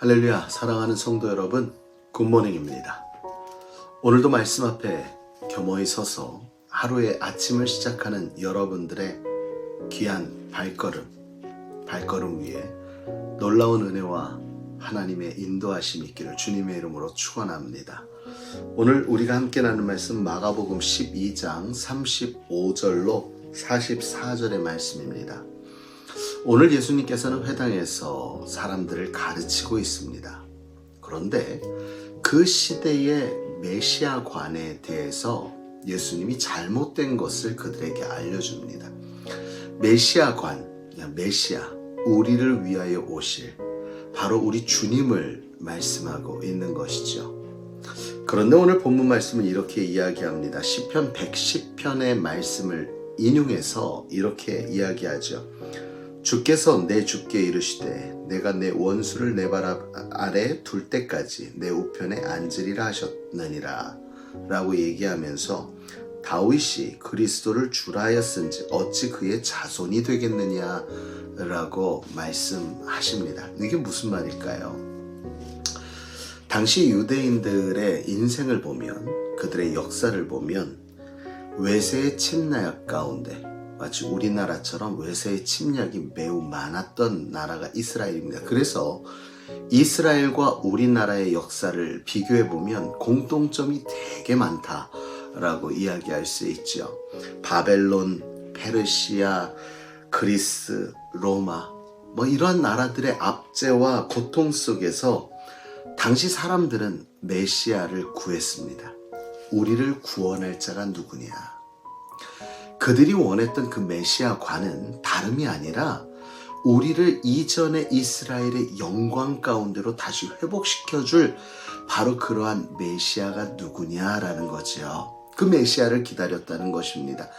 할렐루야, 사랑하는 성도 여러분, 굿모닝입니다. 오늘도 말씀 앞에 겸허히 서서 하루의 아침을 시작하는 여러분들의 귀한 발걸음 위에 놀라운 은혜와 하나님의 인도하심이 있기를 주님의 이름으로 축원합니다. 오늘 우리가 함께 나눈 말씀 마가복음 12장 35절로 44절의 말씀입니다. 오늘 예수님께서는 회당에서 사람들을 가르치고 있습니다. 그런데 그 시대의 메시아관에 대해서 예수님이 잘못된 것을 그들에게 알려줍니다. 메시아관, 메시아, 우리를 위하여 오실 바로 우리 주님을 말씀하고 있는 것이죠. 그런데 오늘 본문 말씀은 이렇게 이야기합니다. 시편 110편의 말씀을 인용해서 이렇게 이야기하죠. 주께서 내 주께 이르시되 내가 내 원수를 내 발 아래 둘 때까지 내 우편에 앉으리라 하셨느니라 라고 얘기하면서 다윗이 그리스도를 주라하였은지 어찌 그의 자손이 되겠느냐 라고 말씀하십니다. 이게 무슨 말일까요? 당시 유대인들의 인생을 보면, 그들의 역사를 보면 외세의 침략 가운데 마치 우리나라처럼 외세의 침략이 매우 많았던 나라가 이스라엘입니다. 그래서 이스라엘과 우리나라의 역사를 비교해보면 공통점이 되게 많다라고 이야기할 수 있죠. 바벨론, 페르시아, 그리스, 로마 이런 나라들의 압제와 고통 속에서 당시 사람들은 메시아를 구했습니다. 우리를 구원할 자가 누구냐? 그들이 원했던 그 메시아관은 다름이 아니라 우리를 이전의 이스라엘의 영광 가운데로 다시 회복시켜줄 바로 그러한 메시아가 누구냐라는 거죠. 그 메시아를 기다렸다는 것입니다.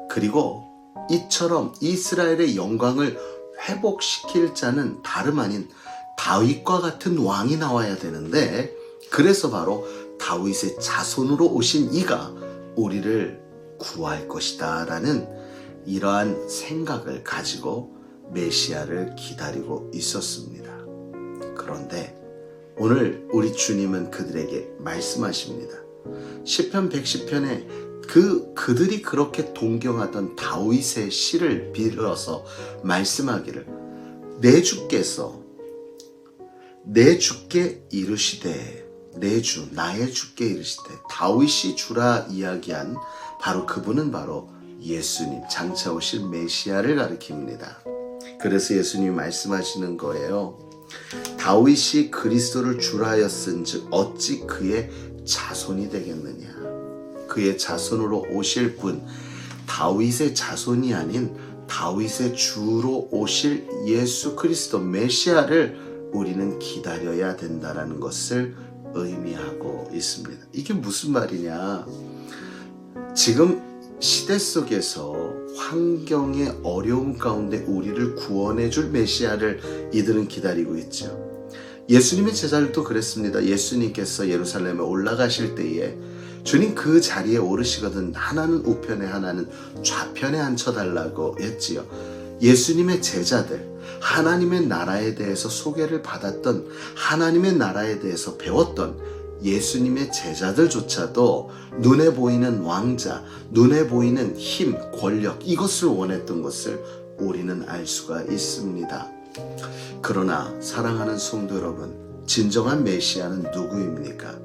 그리고 이처럼 이스라엘의 영광을 회복시킬 자는 다름 아닌 다윗과 같은 왕이 나와야 되는데, 그래서 바로 다윗의 자손으로 오신 이가 우리를 구할 것이다 라는 이러한 생각을 가지고 메시아를 기다리고 있었습니다. 그런데 오늘 우리 주님은 그들에게 말씀하십니다. 시편 110편에 그들이 그렇게 동경하던 다윗의 시를 빌어서 말씀하기를 내 주께서 내 주께 이르시되, 내 주, 나의 주께 이르시되, 다윗이 주라 이야기한 바로 그분은 바로 예수님, 장차 오실 메시아를 가리킵니다. 그래서 예수님이 말씀하시는 거예요. 다윗이 그리스도를 주라 하였은즉 어찌 그의 자손이 되겠느냐? 그의 자손으로 오실 분, 다윗의 자손이 아닌 다윗의 주로 오실 예수 그리스도 메시아를 우리는 기다려야 된다라는 것을 의미하고 있습니다. 이게 무슨 말이냐? 지금 시대 속에서 환경의 어려움 가운데 우리를 구원해 줄 메시아를 이들은 기다리고 있죠. 예수님의 제자들도 그랬습니다. 예수님께서 예루살렘에 올라가실 때에 주님 그 자리에 오르시거든 하나는 우편에 하나는 좌편에 앉혀달라고 했지요. 예수님의 제자들, 하나님의 나라에 대해서 소개를 받았던, 하나님의 나라에 대해서 배웠던 예수님의 제자들조차도 눈에 보이는 왕자, 눈에 보이는 힘, 권력, 이것을 원했던 것을 우리는 알 수가 있습니다. 그러나 사랑하는 성도 여러분, 진정한 메시아는 누구입니까?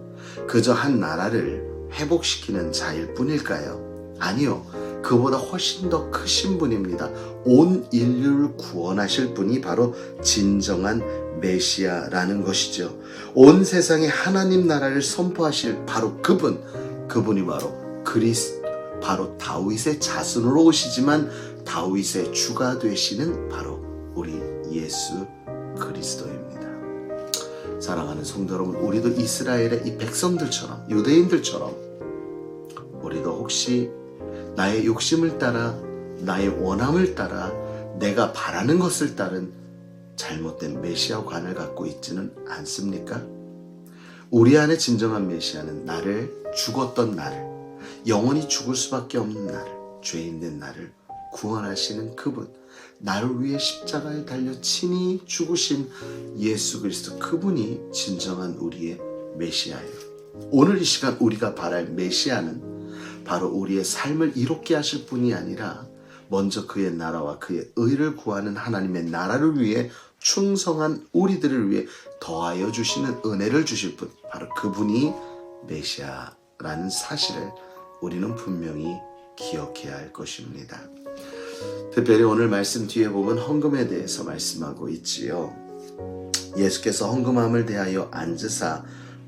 그저 한 나라를 회복시키는 자일 뿐일까요? 아니요. 그보다 훨씬 더 크신 분입니다. 온 인류를 구원하실 분이 바로 진정한 메시아라는 것이죠. 온 세상에 하나님 나라를 선포하실 바로 그분이 바로 바로 다윗의 자손으로 오시지만 다윗의 주가 되시는 바로 우리 예수 그리스도입니다. 사랑하는 성도 여러분, 우리도 이스라엘의 이 백성들처럼, 유대인들처럼 우리도 혹시 나의 욕심을 따라, 나의 원함을 따라, 내가 바라는 것을 따른 잘못된 메시아관을 갖고 있지는 않습니까? 우리 안에 진정한 메시아는 죽었던 나를, 영원히 죽을 수밖에 없는 나를, 죄 있는 나를 구원하시는 그분, 나를 위해 십자가에 달려 친히 죽으신 예수 그리스도, 그분이 진정한 우리의 메시아예요. 오늘 이 시간 우리가 바랄 메시아는 바로 우리의 삶을 이롭게 하실 분이 아니라 먼저 그의 나라와 그의 의를 구하는 하나님의 나라를 위해 충성한 우리들을 위해 더하여 주시는 은혜를 주실 분, 바로 그분이 메시아라는 사실을 우리는 분명히 기억해야 할 것입니다. 특별히 오늘 말씀 뒤에 보면 헌금에 대해서 말씀하고 있지요. 예수께서 헌금함을 대하여 앉으사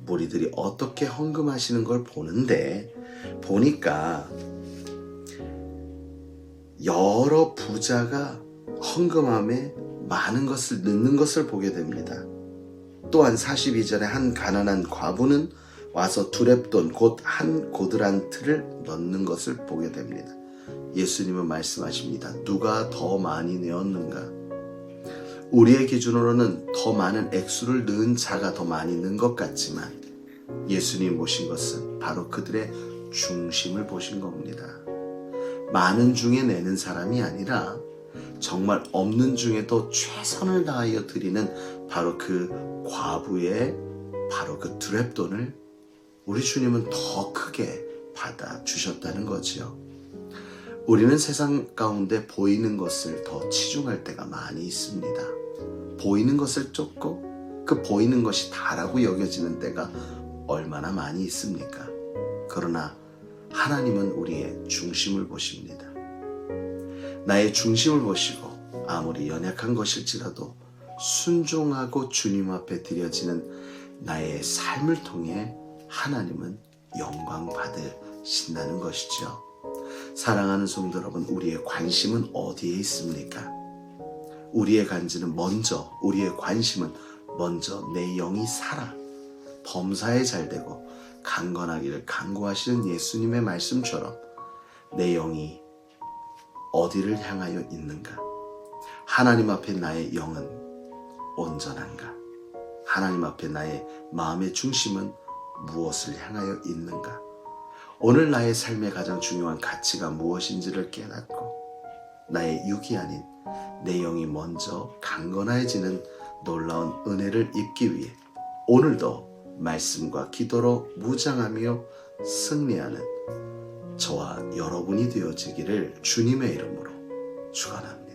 무리들이 어떻게 헌금하시는 걸 보는데, 보니까 여러 부자가 헌금함에 많은 것을 넣는 것을 보게 됩니다. 또한 42절에 한 가난한 과부는 와서 두렙돈 곧 한 고드란트를 넣는 것을 보게 됩니다. 예수님은 말씀하십니다. 누가 더 많이 내었는가? 우리의 기준으로는 더 많은 액수를 넣은 자가 더 많이 넣은 것 같지만 예수님 보신 것은 바로 그들의 중심을 보신 겁니다. 많은 중에 내는 사람이 아니라 정말 없는 중에도 최선을 다하여 드리는 바로 그 과부의 바로 그 두렙돈을 우리 주님은 더 크게 받아주셨다는 거지요. 우리는 세상 가운데 보이는 것을 더 치중할 때가 많이 있습니다. 보이는 것을 쫓고 그 보이는 것이 다라고 여겨지는 때가 얼마나 많이 있습니까? 그러나 하나님은 우리의 중심을 보십니다. 나의 중심을 보시고 아무리 연약한 것일지라도 순종하고 주님 앞에 드려지는 나의 삶을 통해 하나님은 영광 받으신다는 것이죠. 사랑하는 성도 여러분, 우리의 관심은 어디에 있습니까? 우리의 관심은 먼저 내 영이 살아 범사에 잘되고 강건하기를 간구하시는 예수님의 말씀처럼 내 영이 어디를 향하여 있는가? 하나님 앞에 나의 영은 온전한가? 하나님 앞에 나의 마음의 중심은 무엇을 향하여 있는가? 오늘 나의 삶의 가장 중요한 가치가 무엇인지를 깨닫고 나의 육이 아닌 내 영이 먼저 강건해지는 놀라운 은혜를 입기 위해 오늘도 말씀과 기도로 무장하며 승리하는 저와 여러분이 되어지기를 주님의 이름으로 축원합니다.